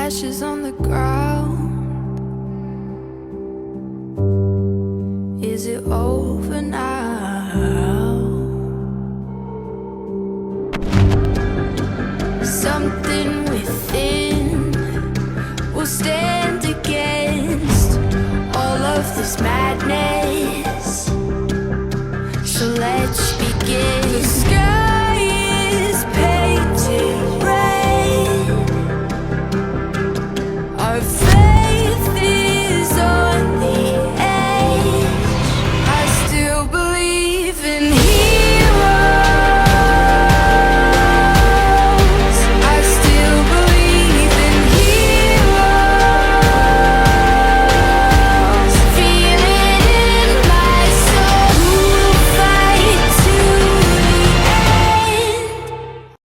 ashes on the ground. Is it over now? Something within will stay.